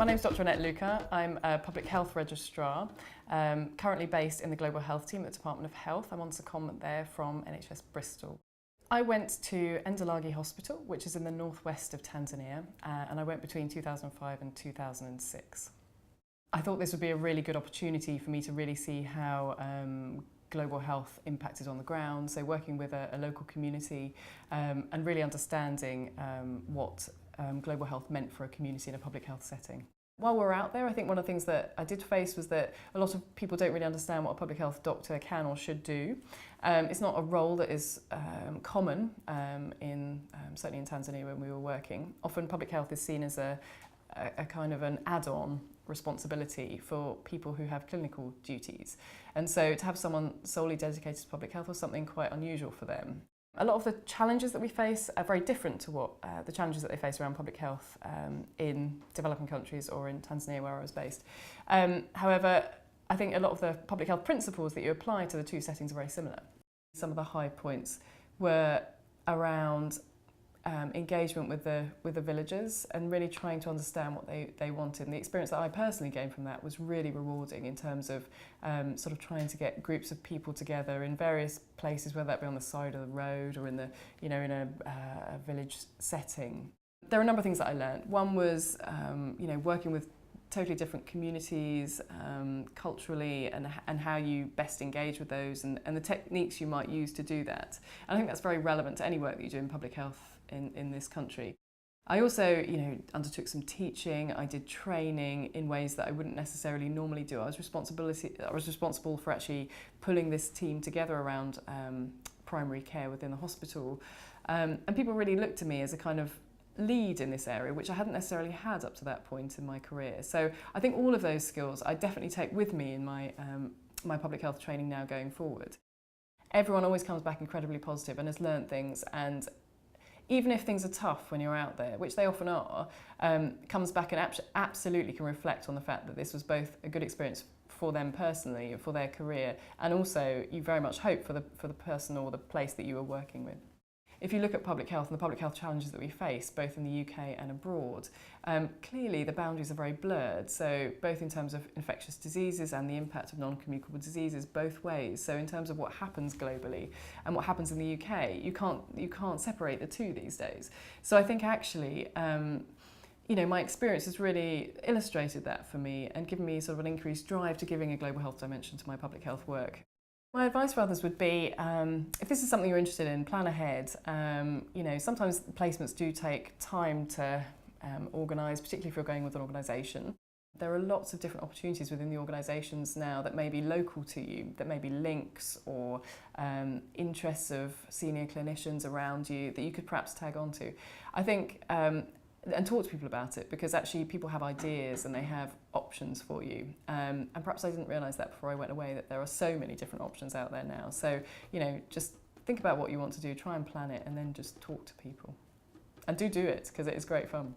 My name is Dr. Annette Luca. I'm a public health registrar, currently based in the global health team at the Department of Health. I'm on secondment there from NHS Bristol. I went to Endalagi Hospital, which is in the northwest of Tanzania, and I went between 2005 and 2006. I thought this would be a really good opportunity for me to really see how global health impacted on the ground, so working with a local community and really understanding what global health meant for a community in a public health setting. While we're out there, I think one of the things that I did face was that a lot of people don't really understand what a public health doctor can or should do. It's not a role that is common certainly in Tanzania when we were working. Often public health is seen as a kind of an add-on responsibility for people who have clinical duties. And so to have someone solely dedicated to public health was something quite unusual for them. A lot of the challenges that we face are very different to what the challenges that they face around public health in developing countries or in Tanzania where I was based. However, I think a lot of the public health principles that you apply to the two settings are very similar. Some of the high points were around engagement with the villagers and really trying to understand what they wanted. And the experience that I personally gained from that was really rewarding in terms of sort of trying to get groups of people together in various places, whether that be on the side of the road or in a village setting. There are a number of things that I learned. One was working with totally different communities culturally and how you best engage with those and the techniques you might use to do that. And I think that's very relevant to any work that you do in public health in this country. I also undertook some teaching. I did training in ways that I wouldn't necessarily normally do. I was responsible for actually pulling this team together around primary care within the hospital, and people really looked to me as a kind of lead in this area, which I hadn't necessarily had up to that point in my career. So I think all of those skills I definitely take with me in my public health training now going forward. Everyone always comes back incredibly positive and has learned things, and even if things are tough when you're out there, which they often are, comes back and absolutely can reflect on the fact that this was both a good experience for them personally, for their career, and also you very much hope for the person or the place that you were working with. If you look at public health and the public health challenges that we face, both in the UK and abroad, clearly the boundaries are very blurred. So both in terms of infectious diseases and the impact of non-communicable diseases, both ways. So in terms of what happens globally and what happens in the UK, you can't separate the two these days. So I think actually, my experience has really illustrated that for me and given me sort of an increased drive to giving a global health dimension to my public health work. My advice for others would be, if this is something you're interested in, plan ahead. Sometimes placements do take time to organise, particularly if you're going with an organisation. There are lots of different opportunities within the organisations now that may be local to you, that may be links or interests of senior clinicians around you that you could perhaps tag onto. I think, and talk to people about it, because actually people have ideas and they have options for you. And perhaps I didn't realise that before I went away, that there are so many different options out there now. So, just think about what you want to do, try and plan it, and then just talk to people. And do it, because it is great fun.